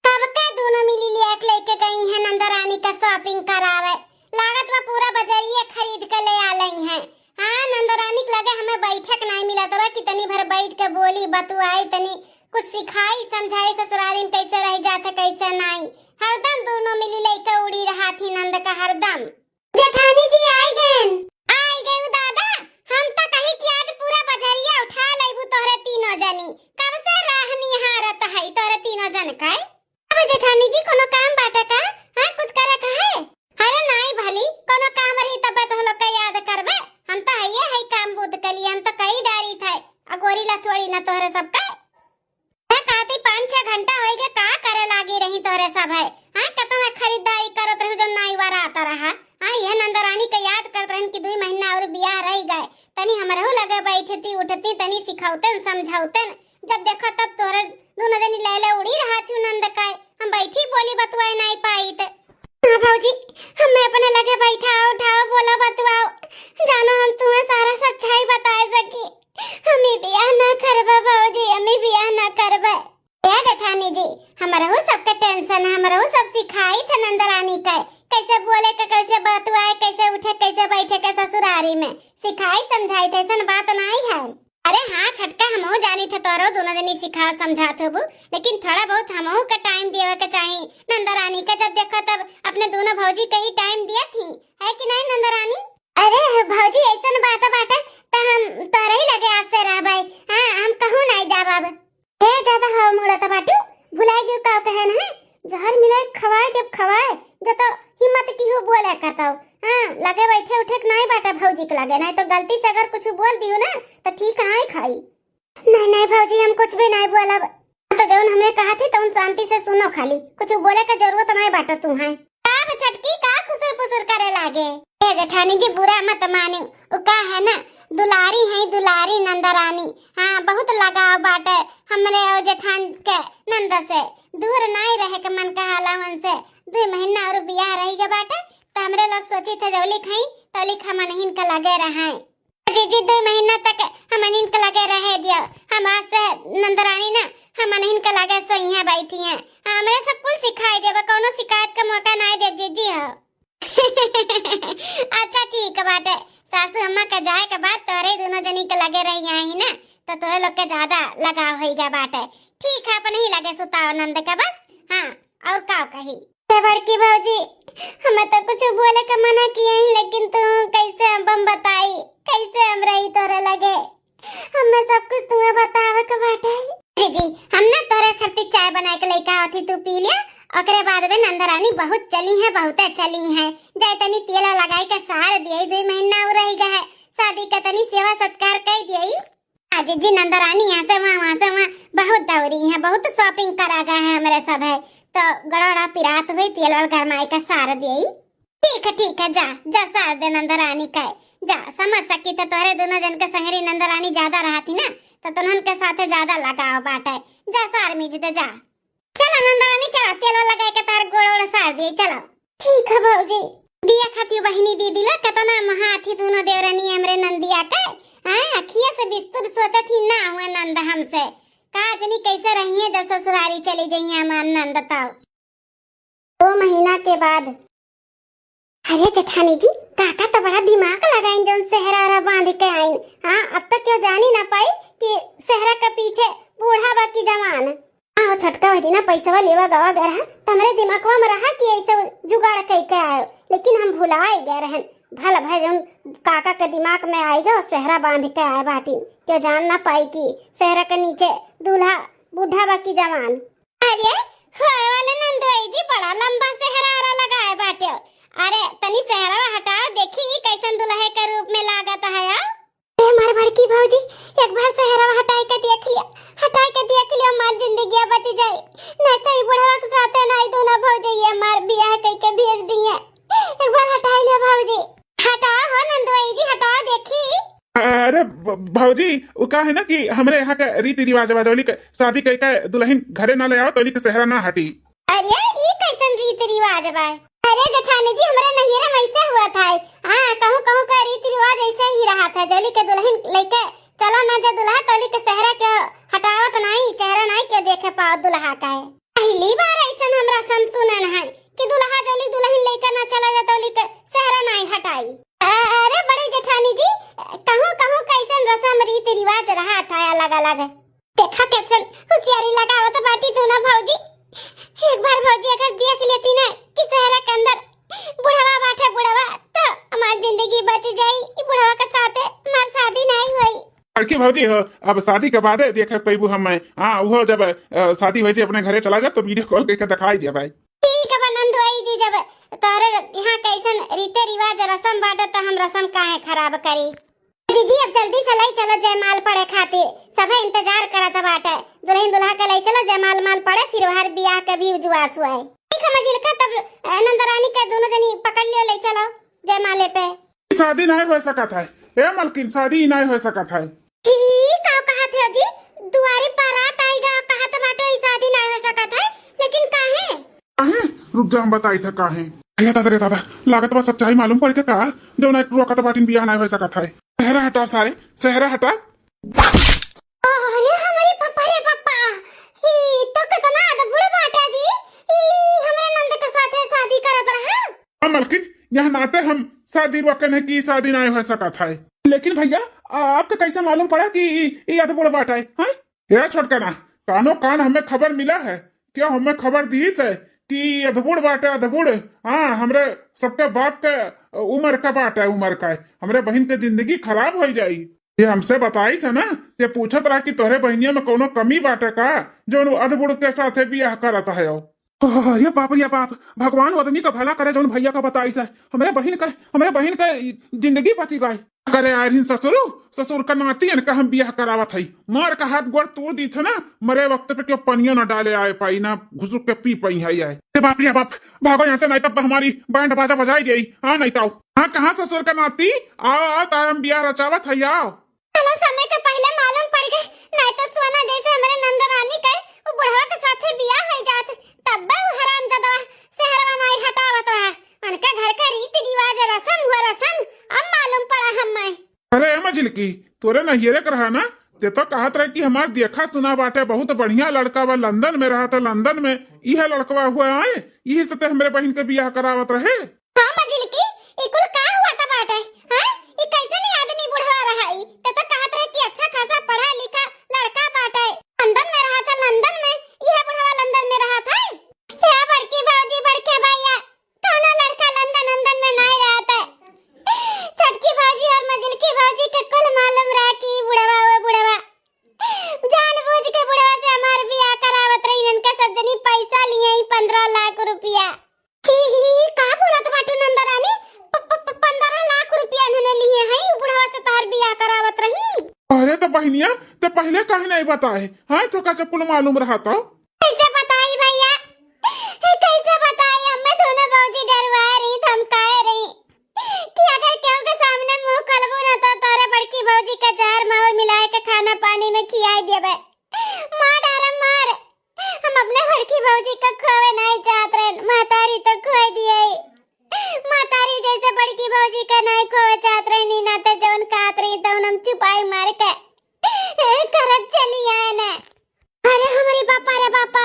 कब के दोनों मिली लेक लेके गई है नंदरानी का शॉपिंग करावे लागत में पूरा बजरिए खरीद के ले आ लई है। हाँ नंदरानी के लगे हमें बैठक नहीं मिला तो कितनी भर बैठ के बोली बतुआई तनी कुछ सिखाई समझाई ससुरारी में कैसे रह जाते कैसे नहीं, हरदम दोनों मिली लेके उड़ी रहा थी नंद का हरदम। जेठानी जी आई गए दादा हम तो कहीं कि आज पूरा बजरिया उठा लेबू तोहरे तीनों जनी कब से रहनी हारत है तोहरे तीनों जन का। अब जेठानी जी कोनो काम बाटा का हां कुछ करे का है? अरे नहीं भली कोनो काम रही तब तो हम लोग का याद करबे, हम तो है काम बुद्ध के लिए हम तो कई डारी थे अगोरी लथोड़ी ना तोहरे सब का काती 5-6 घंटा होई गए का करे लागी रही तोहरे सब है। हां कतना खरीदारी करत रही जो नाई वारा आता रहा। हां ये नंदरानी के याद करत रहन कि 2 महीना और बियाह रह गए तनी हमरहु लगे बैठती उठती तनी सिखाउतन समझाउतन। जब देखो तब तोरे दोनों जनी लैले उड़ी रहा थी नंद काय, हम बैठी बोली बतवाए नहीं पाई त। हाँ भौजी, हमें अपने लगे बैठाओ उठाओ बोला बतवाओ, जानो हम तुम्हें सारा सच्चाई बताए सकी। हमें बियाह ना करबा भौजी, हमें बियाह ना करबा। या जेठानी जी, हमारा सबका टेंशन है, हमारा सब सिखाई थे नंदरानी का कैसे बोले के, कैसे बतवाए, कैसे उठे कैसे बैठे के ससुरारी में सिखाई समझाई थे। ऐसा बात नहीं है। अरे हाँ छटका, हमहू जानी थे तोरो दोनों जनी सिखा समझात होबू, लेकिन थोड़ा बहुत हमहू का टाइम देवे के चाहिए नंदरानी का। जब देखो तब अपने दोनों भौजी का ही टाइम दिया थी, है कि नहीं नंदरानी? अरे भौजी ऐसा बात बाटा तो हम तोरे ही लगे आज से रहबै। हां हम कहूं नहीं जाब अब। ए ज्यादा हवा मुड़ा त बाटू भुलाई गयो का कहन है, जहर मिलाए खवाए जब खवाए जो तो हिम्मत की हो बोले करताओ। हां लगे बैठे उठे नहीं बाटा भौजी के लगे, नहीं तो गलती से अगर कुछ बोल दियो ना तो ठीक है खाई। नहीं नहीं भौजी हम कुछ भी नहीं बोलब, तो जौन हमने कहा थी तुम शांति से सुनो, खाली कुछ बोले का जरूरत नहीं बाटा तुम्हें। अब छटकी का खुसर पुसर करे लागे। ए जेठानी जी बुरा मत मानियो, ओ का है ना दुलारी है दुलारी नंदरानी। हाँ बहुत लगाव बाटे हमरे और जेठान के नंद से, दूर नहीं रहे के मन कहाला उनसे। 2 महीना और बियाह रही के बाटे तो हमरे लोग सोची थे जौली खाई तौली खमनहीन के लगे रहे। जी 2 महीना तक हमनहीन के लगे रहे दियो। हम आज से नंदरानी ना हमनहीन के लगे सोई है बैठी है। हमरे सब कुछ सिखाई देबे, कोनो शिकायत का मौका नहीं दे जीजी हो। अच्छा ठीक बाटे, सासू अम्मा का जाए के बाद तोरे दोनों जनी के लगे रही आई ना तो तोरे लोग के ज्यादा लगाव होइगा बाटे। ठीक है अपन ही लगे सुताओ नंद के बस। हाँ और का कही बड़की भौजी, हमें तो कुछ बोले का मना किए हैं, लेकिन तू कैसे बम बताई कैसे हम रही तोरे लगे, हमें सब कुछ तुम्हें बतावे के बाटे। जी हम ना तोरे खातिर चाय बना के लेके आवती, तू पी लिया। ओकरे बाद में नंदरानी बहुत चली है, बहुत चली है। जाय तनी तेल लगाई के सार दिए, 2 महीना और रही गए शादी का तनी सेवा सत्कार कर दिए। आज जी नंदरानी यहाँ से वहाँ बहुत दौड़ी है, बहुत शॉपिंग करा गए है हमारे सब है, तो गड़ोड़ा पिरात हुई तेल और गरमाई का सार दिए। ठीक है जा जा सार दे नंदरानी का, जा समझ सकी तो तोरे दोनों जन के संगरी नंदरानी ज्यादा रहा थी ना तो तुनन के साथ ज्यादा लगाव बाटे। जा सार मिज दे जा। चलो नंदरानी चलो तेल लगा के तार गोड़ सार दे चलो। ठीक है भौजी। दिया खाती बहिनी दीदी ला कतना महाथी दोनों देवरानी हमरे नंदिया के। हां अखिया से बिस्तुर सोचत ही ना हुए नंद हमसे, काजनी कैसे रही है जब ससुरारी चली गई है हमार नंद ताऊ। 2 महीना के बाद अरे जेठानी जी काका तो बड़ा दिमाग लगाइन जौन सेहरा बांध के आइन। हां अब तक क्यों जानी ना पाई कि सेहरा के पीछे बूढ़ा बाकी जवान। आओ छटका होती ना पैसा लेवा गवा गए रहा तो हमारे दिमागवा में रहा कि ऐसे जुगाड़ कई के आयो, लेकिन हम भुलाए गए रहन। भल भाई जौन काका के दिमाग में आएगा और सेहरा बांध के आए बाटी, क्यों जान ना पाई कि सेहरा के नीचे दूल्हा बूढ़ा बाकी जवान। अरे होए वाले नंदोई जी बड़ा लंबा सेहरा लगाए बाटे। अरे तनी सेहरा हटाओ देखी कैसन दुल्हे के रूप में लागत है। हमारे बड़की भौजी एक बार सेहरा हटाई के देख लिया, हमार जिंदगी बच जाए, नहीं तो बुढ़वा के साथ नहीं दोनों भौजी ये हमार बियाह कई के भेज दिए। एक बार हटाई ले भौजी, हटाओ हो नंदोई जी हटाओ देखी। अरे भौजी वो का है ना कि हमरे यहाँ का रीति रिवाज वाजौली के शादी कई के दुल्हन घरे ना ले आओ तो के सेहरा ना हटी। अरे ये कैसन रीति रिवाज बा? अरे जेठानी जी हमारे नैहरा में ऐसे हुआ था। हां कहूं का रीति रिवाज ऐसे ही रहा था, जौली के दुल्हन लेके चलो ना जो दुल्हा तौली के सेहरा के हटावत नहीं, चेहरा नहीं के देखे पाओ दुल्हा का है। पहली बार ऐसा हमरा सम सुनन है कि दुल्हा जौली दुल्हन लेके ना चला जा तौली के सेहरा नहीं हटाई। अरे बड़े जेठानी जी कहूं कैसन रस्म रीति रिवाज रहा था अलग-अलग। देखा कैसन होशियारी लगावत बाटी तू ना भौजी। एक बार भौजी अगर देख लेती ना कि सेहरा के अंदर बुढ़वा बैठे बुढ़वा तो हमारी जिंदगी बच जाई। ई बुढ़वा के साथ हमार शादी नहीं हुई। लड़की भौजी हो अब शादी के बाद देखे पैबू हम। हाँ वो जब शादी हो जाए अपने घरे चला जा तो वीडियो कॉल करके दिखाई दे भाई। ठीक है नंदोई जी, जब तारे यहाँ कैसन रीति रिवाज रस्म बाटे तो हम रस्म काहे खराब करी। जी अब जल्दी से लाई चलो जयमाल पड़े खातिर, सब इंतजार करत बाटे। दुल्हन दुल्हा के लाई चलो जयमाल माल पड़े फिर हर बियाह के भी जुआस हुआ है। ठीक है मजिलका तब नंदरानी के दोनों जनी पकड़ लियो ले चलो जयमाले पे। शादी नहीं हो सका था ए मलकिन शादी नहीं हो सकत है। ठीक है, कहा थे जी दुआरे बारात आएगा, कहा तो बाटो शादी नहीं हो सकत है, लेकिन काहे काहे रुक जा हम बताई थे काहे। भैया दादा रे दादा लागत बा सच्चाई मालूम पड़ के का जो ना रोकत बाटिन बियाह नहीं हो सकत है। सहरा हटा सारे सहरा हटा। अरे हमारे पापा रे पापा, ही तो कितना बुढ़ा बाटा जी, ही हमारे नंद के साथ शादी करत रहा। हाँ मलकिन यहाँ नाते हम शादी रोकने की शादी नहीं हो सकत है। लेकिन भैया आपको कैसे मालूम पड़ा कि ये अधबुड़ बाटा है? हाँ? ये छोटका ना कानो कान हमें खबर मिला है, क्या हमें खबर दी है कि अधबुड़ बाटा अधबुड़। हाँ हमरे सबके बाप के उम्र का बाटा है, उम्र का है, हमरे बहन के जिंदगी खराब हो जाई। ये हमसे बताई से ना, ये पूछत रहा कि तोहरे बहनिया में कोनो कमी बाटे का जो अधबुड़ के साथ बियाह करता है। ये बाप भगवान आदमी का भला करे जो भैया का बताई से हमारे बहन का जिंदगी बची गई। करे आयरहिन ससुर का नाती का हम बियाह करावत है, मार का हाथ गोड़ तोड़ दी थे ना, मरे वक्त पे क्यों पनिया न डाले आए पाई ना घुसुक के पी पाई है। बाप रे बाप भागो यहाँ से, नहीं तब हमारी बैंड बाजा बजाई गई। हाँ नहीं तो हाँ कहाँ ससुर का नाती, आओ तार हम बियाह रचावत है। आओ समय के पहले मालूम पड़ गए, नहीं तो सोना जैसे हमारे नंदरानी का वो बुढ़वा के साथ बियाह हो जात, तब वो हरामजादा शहरवा नहीं हटावत रहा। उनका घर का रीति रिवाज रसम हुआ रसम अब मालूम पड़ा हमें। अरे मजिल की तोरे नहियरे कर रहा ना, ते तो कहत रहे कि हमार देखा सुना बाटे बहुत बढ़िया लड़का बा, लंदन में रहा था, लंदन में यह लड़कवा हुआ आए, यही से हमारे बहन के बियाह करावत रहे। हाँ मजिल की इकुल का हुआ था बाटे, हाँ ये कैसे नहीं आदमी बुढ़वा रहा है, ते तो कहत रहे कि अच्छा खासा पढ़ा लिखा लड़का बाटे, लंदन में रहा था, लंदन में यह बुढ़वा लंदन में रहा था। या बड़की भौजी बड़के भैया कौनो लड़का लंदन में नहीं रहा था। छटकी भौजी और मजिल की भौजी के कुल मालूम रहा कि बुढ़वा जानबूझ के बुढ़वा से हमार बियाह करावत रही, इनका सब जनी पैसा लिए 15 लाख रुपया। का बोलत बाटू नंदरानी, 15 लाख रुपया इन्होंने लिए हैं बुढ़वा से तार बियाह करावत रही। अरे तो बहनिया तो पहले कहे नहीं बताए, हाँ तो का कुल मालूम रहा तो कैसे बताई भैया, कैसे बताई, हमें दोनों भौजी डरवा रही, धमकाए रही कि अगर केहू के सामने मुंह खोलबू ना तो तोरे बड़की भौजी के जहर माहौल मिलाए के खाना पानी में खियाई देबे। मार हम अपने बड़की भौजी को खोवे नहीं चाहत रहे, मातारी तो खो दिए, मातारी जैसे बड़की भौजी का नहीं खोवे चाहत रहे, नी ना तो जौन कात रही तो हम छुपाई मार के करत चली आए ना। अरे हमारी बापा रे बापा,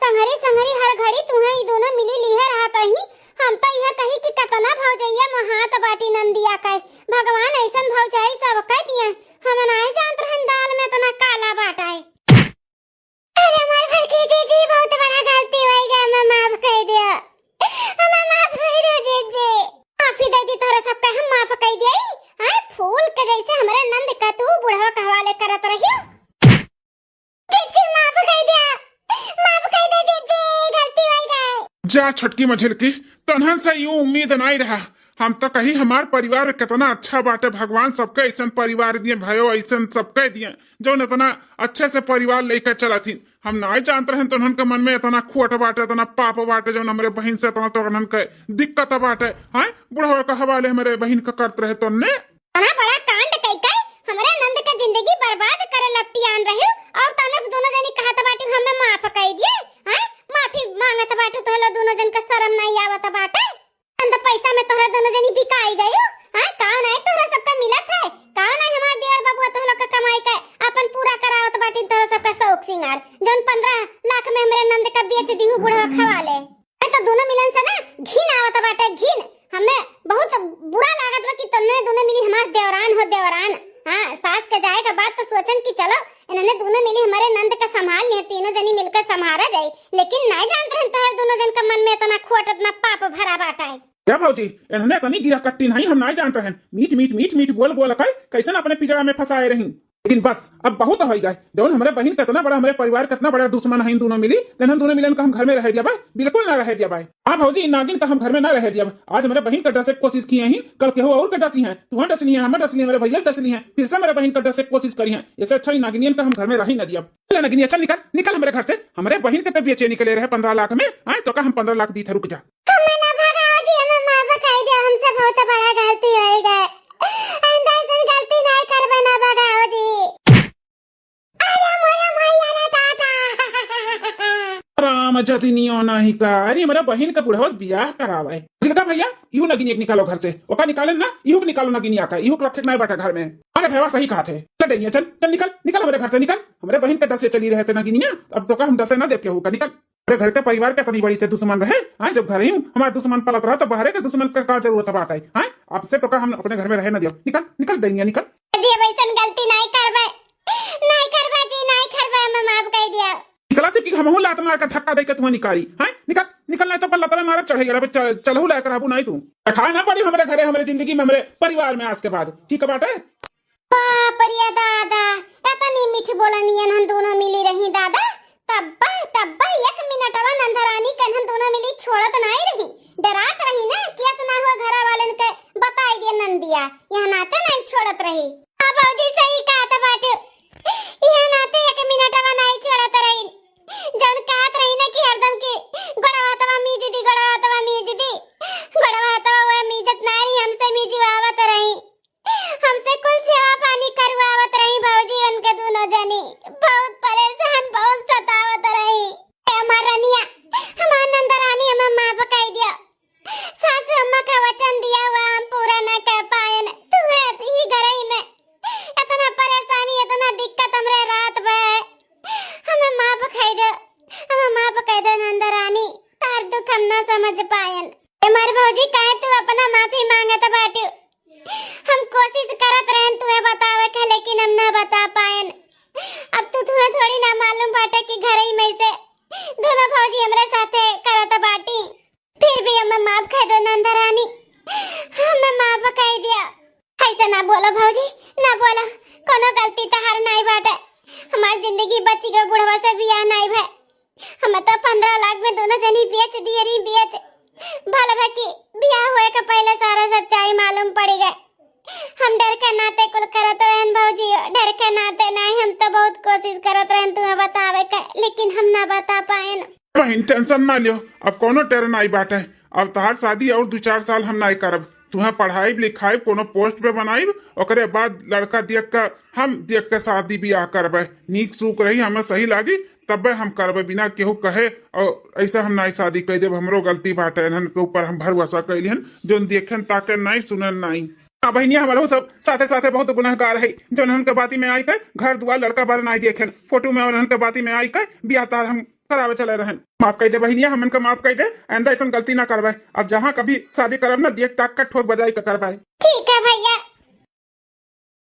संघरी हर घड़ी तुम्हें ये दोनों मिली लीहे रहत ही, हम तो यह कही कि कतना भौजैया महात बाटी नंदिया का भगवान ऐसन भौजाई सब कह दिए, हम नहीं जानत रहन दाल में इतना काला बाटा है। अरे हमार घर की जीजी बहुत बड़ा गलती हो गई, हमें माफ कर दियो, हमें माफ कर दियो जीजी, माफी दे दी तोरा सबका, हम माफ कर दिए। हां फूल के जैसे हमारे नंद का तू बुढ़वा के हवाले करत रही, जीजी माफ कर दे जीजी, गलती हो गई। जा छटकी मझिल की तनहन से यूं उम्मीद नहीं रहा, हम तो कही हमार परिवार कितना अच्छा बाटे, भगवान सबके ऐसा परिवार दिए भयो ऐसा सबके दिए जो इतना अच्छे से परिवार लेकर चला थी। हम नहीं जानते रहे तो उनके मन में इतना खोट बाटे, इतना पाप बाटे, जो हमारे बहन से इतना तो उनके दिक्कत बाटे। हाँ बुढ़वा का हवाले हमारे बहन का करते रहे तो ने बड़ा कांड कई हमारे नंद का जिंदगी बर्बाद करे लपटी आन रहे, और तने दोनों जनी कहत बाटी हमें माफ कर दिए। हां माफी मांगत बाटू तो दोनों जन का शर्म नहीं आवत बाटे, अंत पैसा में तोहरा दोनों जनी बिकाई गयो। हां कौन है तोहरा सबका मिलत है, कौन है हमार देवर बाबू तो लोग का कमाई का अपन पूरा करावत बाटी तोहरा सबका शौक सिंगार, जोन 15 लाख में हमरे नंद का बेच दीहू बुढ़वा खवाले। तो दोनों मिलन से ना घिन आवत बाटे, घिन हमें बहुत बुरा लागत बा कि तन्ने दोनों मिली हमार देवरान हो देवरान। हाँ सास के जाए का बात तो सोचन कि चलो इन्होंने दोनों मिली हमारे नंद का संभाल लिया, तीनों जनी मिलकर संभाला जाए, लेकिन नहीं जानते हैं तो दोनों जन का मन में इतना खोट इतना पाप भरा बाटा है। क्या भौजी इन्होंने इतनी गिरा कट्टी नहीं, हम नहीं जानते हैं, मीट बोल कैसे अपने पिजड़ा में फंसाए रही। लेकिन बस अब बहुत हो गए, जौन हमारे बहन कितना बड़ा हमारे परिवार कितना बड़ा दुश्मन है, दोनों मिली तेन हम दोनों मिलन का हम घर में रह दिया भाई, बिल्कुल ना रह दिया भाई। हाँ भौजी नागिन का हम घर में ना रह दिया, आज हमारे बहन का डसे कोशिश किए हैं, कल के हो और का डसी है, तुम्हें डसली है, हमें डसली है, मेरे भैया डसली है, फिर से मेरे बहन का डसे कोशिश करी है, इससे अच्छा नागिनियन का हम घर में रह ही ना दिया। नागिनिया चल निकल हमारे घर से, हमारे बहन के तब बेचे निकले रहे 15 लाख में, आए तो हम 15 लाख दी थे, रुक जा हमसे बहुत बड़ा गलती हो गई, गलती नहीं करबे ना बगाओ जी। अरे मोरे मैया रे दादा। राम जतिनी नहीं का अरे मेरा बहन का बुढ़ावा बियाह करावे जिनका भैया इहू नगिनी एक निकालो घर से ओका निकाले ना इहू को निकालो नगिनी आका इहू को रखे नहीं बाटा घर में। अरे भैया सही कहा थे लड़ैया चल चल निकल निकल हमारे घर से निकल हमारे बहन के डर से चली रहे थे नगिनी ना अब तो का हम डर से ना देख के होगा निकल। अरे घर के परिवार के तनी बड़ी थे दुश्मन रहे हाँ जब घर ही हमारे दुश्मन पलत रहा तो बाहर के दुश्मन का जरूरत बात है हाँ अब से तो का हम अपने घर में रहे ना दियो निकल निकल दैनिया निकल। जी वैसन गलती नहीं करबे जी नहीं करबे मैं माफ कर दिया। निकला थे कि हम लात मार का धक्का दे के तुम्हें निकाली हाँ निकल निकलना तो पल्ला तला मारा चढ़े गया चलहू लाकर आबू नहीं तू खाए ना पड़ी हमारे घरे हमारे जिंदगी में हमारे परिवार में आज के बाद ठीक है बात है। बाप रे दादा इतनी मीठ बोलनियन हम दोनों मिली रही दादा तब्बा तब्बा एक मिनटवा नंदरानी कन हम दोनों मिली छोड़त नहीं रही डरात रही ना केस ना हुआ घर वालन के बताई दिया नंदिया यहां नाते नहीं छोड़त रही। अब बाबूजी सही कहत बाटे यहां नाते एक मिनटवा नहीं छोड़त रही जन कहत रही ना कि हरदम के गड़वातवा मीजदी गड़वातवा वो मीजत नहीं हमसे मीजवावत रही हमसे कुल सेवा पानी करवावत रही भौजी उनके दोनों जनी बहुत परेशान बहुत सतावत रही। हमार रनिया हमार नंदरानी हमें माफ कर दिया सासू अम्मा का वचन दिया हुआ हम पूरा न कर पाए न तुम्हें ही घर ही में इतना परेशानी इतना दिक्कत हमरे रात में हमें माफ कर दो नंदरानी तार दुख हम ना समझ पायन। हमार भौजी कहे तू अपना माफी मांगत बाटू हम कोशिश करत रहन तुम्हें बतावे के लेकिन हम ना बता पाएन। अब तो तुम्हें थोड़ी ना मालूम बाटे कि घर ही में से दोनों भौजी हमरे साथे करत बाटी फिर भी हमें माफ कर दो नंदरानी हमें माफ कर दिया। ऐसा ना बोलो भौजी ना बोलो कोनो गलती तहार नहीं बाटे हमारी जिंदगी बची गई बुढ़वा से बियाह नहीं भे हमें तो 15 लाख में दोनों जनी बेच दिए रही बेच भले भे कि बियाह हुए के पहले सारा सच्चाई मालूम पड़ गए हम डर के नाते कुल करत रहन भौजी डर के नाते नहीं हम तो बहुत कोशिश करत रहन तुम्हें बतावे के लेकिन हम ना बता पाएन। बहन टेंशन ना लियो अब कोनो टेर नहीं बाटे अब तहार शादी और 2-4 साल हम नहीं करब तुम्हें पढ़ाई लिखाई कोनो पोस्ट पे बनाई ओकरे बाद लड़का देख के हम देख के शादी ब्याह करबे नीक सूक रही हमें सही लागी तबे हम करबे बिना केहू कहे और ऐसा हम नहीं शादी कर देब हमरो गलती बाटे इन्हन के ऊपर हम भरोसा कैलिहन जो देखें ताके नहीं सुनन नहीं। बहनिया हमारे सब साथे साथे बहुत गुनाहगार है जो उनके बाती में आई के घर दुआर लड़का बार नहीं देखे फोटो में और उनके बाती में आई के बियाह तार हम करावे चले रहे माफ कर दे बहनिया हमन का माफ कर दे आइंदा ऐसा गलती ना करवाए अब जहाँ कभी शादी करब ना देख ताक का ठोक बजाई के करवाए।